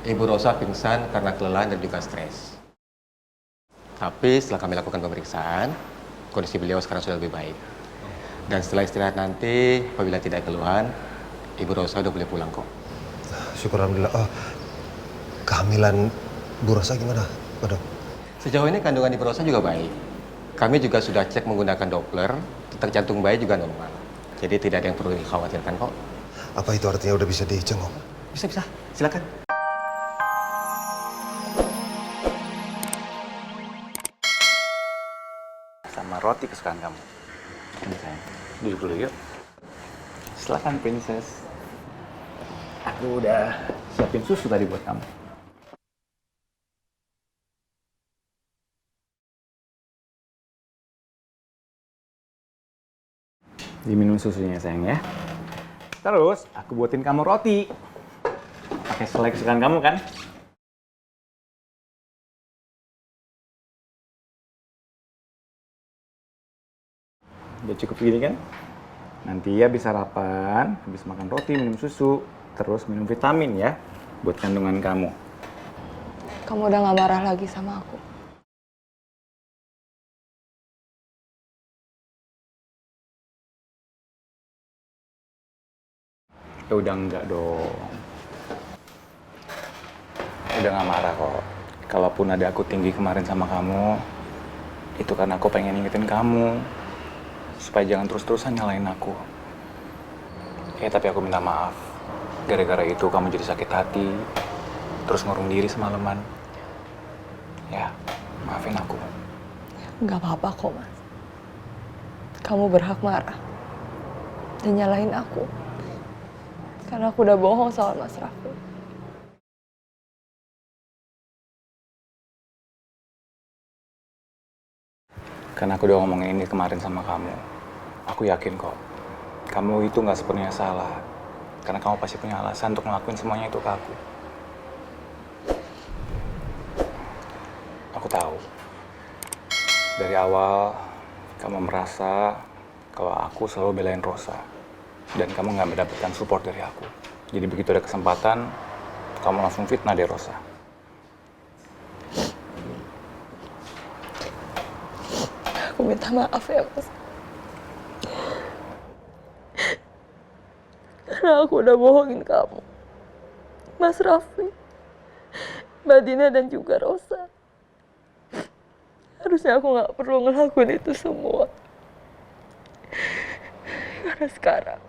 Ibu Rosa pingsan karena kelelahan dan juga stres. Tapi setelah kami lakukan pemeriksaan, kondisi beliau sekarang sudah lebih baik. Dan setelah istirahat nanti, apabila tidak keluhan, Ibu Rosa udah boleh pulang kok. Syukur alhamdulillah. Oh, kehamilan Bu Rosa gimana, Pak Dok? Sejauh ini kandungan Ibu Rosa juga baik. Kami juga sudah cek menggunakan Doppler, detak jantung bayi juga normal. Jadi tidak ada yang perlu dikhawatirkan kok. Apa itu artinya udah bisa dijenguk? Bisa, silakan. Sama roti kesukaan kamu. Ini sayang, duduk dulu yuk. Silakan princess. Aku udah siapin susu tadi buat kamu. Diminum susunya sayang ya. Terus aku buatin kamu roti. Pakai selai kesukaan kamu kan? Udah cukup gini kan? Nanti ya bisa sarapan, habis makan roti, minum susu, terus minum vitamin ya, buat kandungan kamu. Kamu udah gak marah lagi sama aku? Ya udah enggak dong. Udah gak marah kok. Kalaupun ada aku tinggi kemarin sama kamu, itu karena aku pengen ingetin kamu. Supaya jangan terus-terusan nyalain aku. Ya tapi aku minta maaf. Gara-gara itu kamu jadi sakit hati. Terus ngurung diri semalaman. Ya, maafin aku. Gak apa-apa kok, Mas. Kamu berhak marah. Dan nyalahin aku. Karena aku udah bohong soal Mas Raffi. Karena aku udah ngomongin ini kemarin sama kamu. Aku yakin kok, kamu itu nggak sepenuhnya salah. Karena kamu pasti punya alasan untuk ngelakuin semuanya itu ke aku. Aku tahu. Dari awal, kamu merasa kalau aku selalu belain Rosa. Dan kamu nggak mendapatkan support dari aku. Jadi begitu ada kesempatan, kamu langsung fitnah deh Rosa. Aku minta maaf ya, Mas. Karena aku udah bohongin kamu. Mas Raffi, Mbak Dina dan juga Rosa. Harusnya aku gak perlu ngelakuin itu semua. Karena sekarang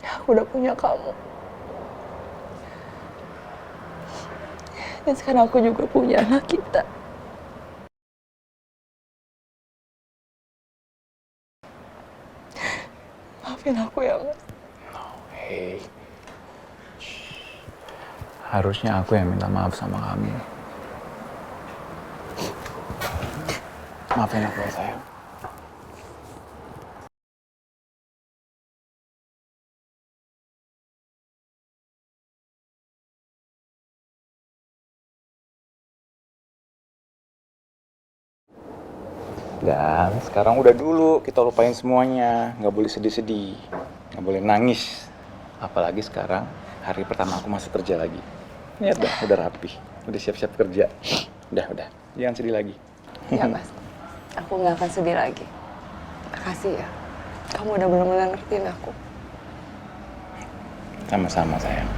aku udah punya kamu. Dan sekarang aku juga punya anak kita. Maafin aku ya, Mas. Hey, harusnya aku yang minta maaf sama kamu. Maafin aku ya sayang. Dan sekarang udah dulu, kita lupain semuanya. Nggak boleh sedih-sedih, nggak boleh nangis. Apalagi sekarang, hari pertama aku masuk kerja lagi. Lihat dah, udah rapi, udah siap-siap kerja. Udah, jangan sedih lagi. Ya, Mas. Aku gak akan sedih lagi. Makasih ya. Kamu udah benar-benar ngertiin aku. Sama-sama sayang.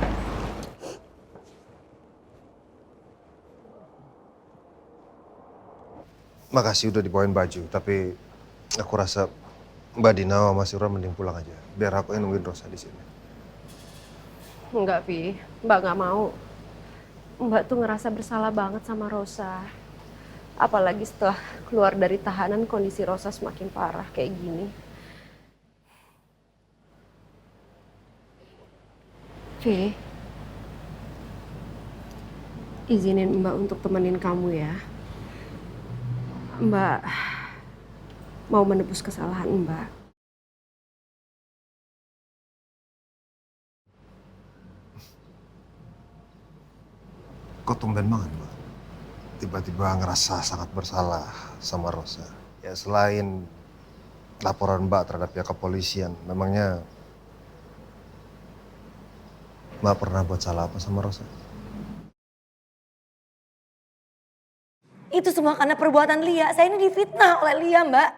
Makasih udah dibawain baju, tapi aku rasa Mbak Dina sama Mas Yura mending pulang aja. Biar aku yang nungguin Rosa di sini. Enggak, Vi. Mbak nggak mau. Mbak tuh ngerasa bersalah banget sama Rosa. Apalagi setelah keluar dari tahanan, kondisi Rosa semakin parah kayak gini. Vi, izinin Mbak untuk temenin kamu ya. Mbak mau menebus kesalahan Mbak. Kok tumben banget, Mbak? Tiba-tiba ngerasa sangat bersalah sama Rosa. Ya selain laporan Mbak terhadap pihak kepolisian, memangnya Mbak pernah buat salah apa sama Rosa? Itu semua karena perbuatan Lia. Saya ini difitnah oleh Lia, Mbak.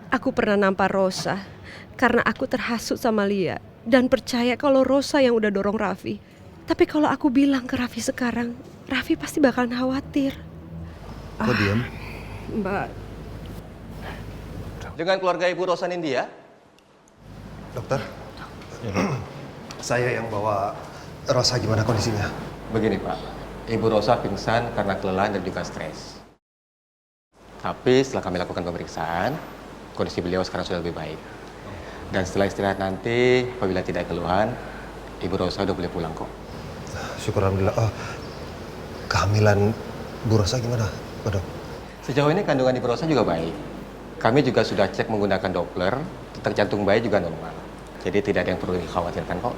Aku pernah nampar Rosa karena aku terhasut sama Lia dan percaya kalau Rosa yang udah dorong Raffi. Tapi kalau aku bilang ke Raffi sekarang, Raffi pasti bakalan khawatir. Kok diam? Mbak, Dengan keluarga Ibu Rosa Nindya, Dokter? Saya yang bawa Rosa, gimana kondisinya? begini Pak, Ibu Rosa pingsan karena kelelahan dan juga stres. Tapi setelah kami lakukan pemeriksaan, kondisi beliau sekarang sudah lebih baik. Dan setelah istirahat nanti, apabila tidak ada keluhan, Ibu Rosa udah boleh pulang kok. Syukur alhamdulillah. Oh, kehamilan Bu Rosa gimana, Pak Dok? Sejauh ini kandungan Ibu Rosa juga baik. Kami juga sudah cek menggunakan Doppler, detak jantung bayi juga normal. Jadi tidak ada yang perlu dikhawatirkan kok.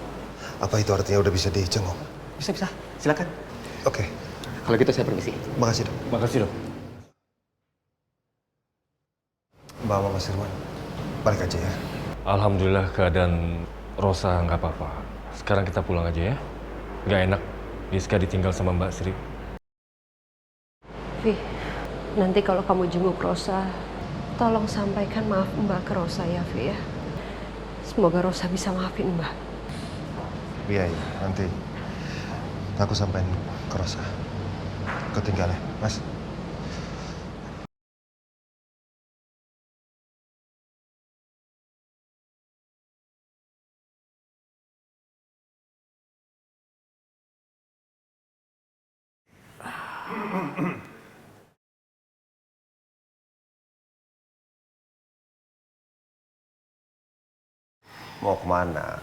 Apa itu artinya udah bisa dijenguk? Bisa, silakan. Oke, Kalau gitu saya permisi. makasih Dok. Makasih dok. Mbak Mas Irwan, balik aja ya. Alhamdulillah keadaan Rosa nggak apa-apa. Sekarang kita pulang aja ya. Nggak enak Rizka ditinggal sama Mbak Sri. Vi, nanti kalau kamu jenguk Rosa, tolong sampaikan maaf Mbak ke Rosa ya, Vi ya. Semoga Rosa bisa maafin Mbak. Iya, nanti aku sampein ke Rosa. Ketinggalan, Mas. Mau kemana?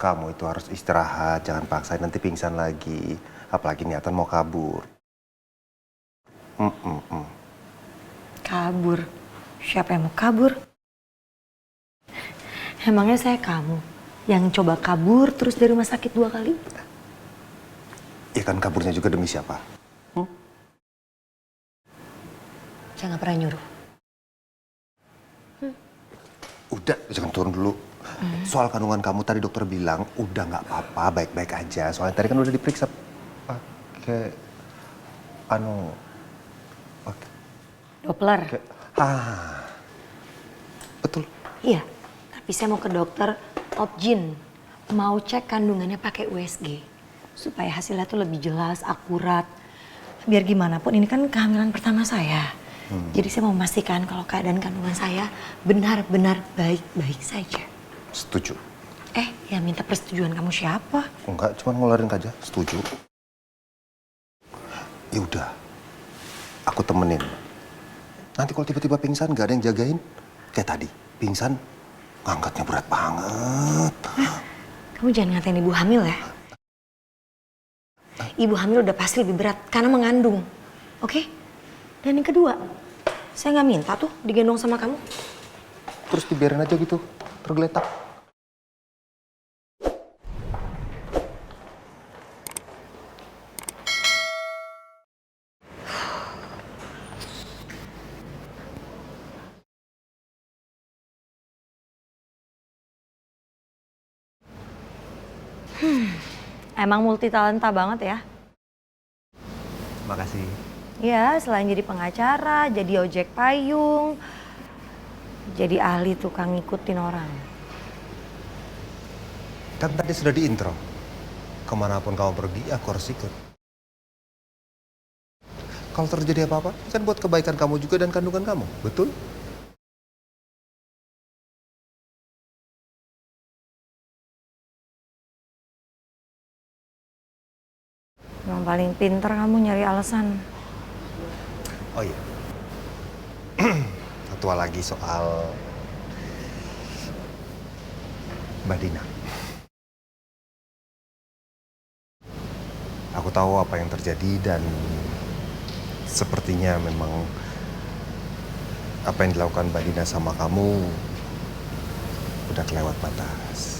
Kamu itu harus istirahat, jangan paksain nanti pingsan lagi. Apalagi niatan mau kabur. Kabur? Siapa yang mau kabur? Emangnya saya kamu yang coba kabur terus dari rumah sakit 2 kali? Ya kan kaburnya juga demi siapa? Saya nggak pernah nyuruh. Udah, jangan turun dulu. Soal kandungan kamu tadi dokter bilang udah nggak apa-apa, baik-baik aja. Soalnya tadi kan udah diperiksa pakai pakai Doppler? betul. Iya, tapi saya mau ke dokter Opjin. Mau cek kandungannya pakai USG. Supaya hasilnya tuh lebih jelas, akurat. Biar gimana pun ini kan kehamilan pertama saya. Jadi saya mau memastikan kalau keadaan kandungan saya benar-benar baik-baik saja. Setuju. Ya minta persetujuan kamu siapa? Enggak, cuma ngeluarin aja. Setuju. Ya udah, aku temenin. Nanti kalau tiba-tiba pingsan gak ada yang jagain, kayak tadi pingsan, ngangkatnya berat banget. Kamu jangan ngatain ibu hamil ya. Ibu hamil udah pasti lebih berat karena mengandung. Oke? Dan yang kedua, saya nggak minta tuh digendong sama kamu. Terus dibiarin aja gitu, tergeletak. Emang multitalenta banget ya. Makasih. Ya, selain jadi pengacara, jadi ojek payung, jadi ahli tukang ngikutin orang. Kan tadi sudah di intro. Kemanapun kamu pergi, aku harus ikut. Kalau terjadi apa-apa, kan buat kebaikan kamu juga dan kandungan kamu. Betul? Yang paling pinter kamu nyari alasan. Oh iya. Satu hal lagi soal Mbak Dina. Aku tahu apa yang terjadi dan sepertinya memang apa yang dilakukan Mbak Dina sama kamu udah kelewat batas.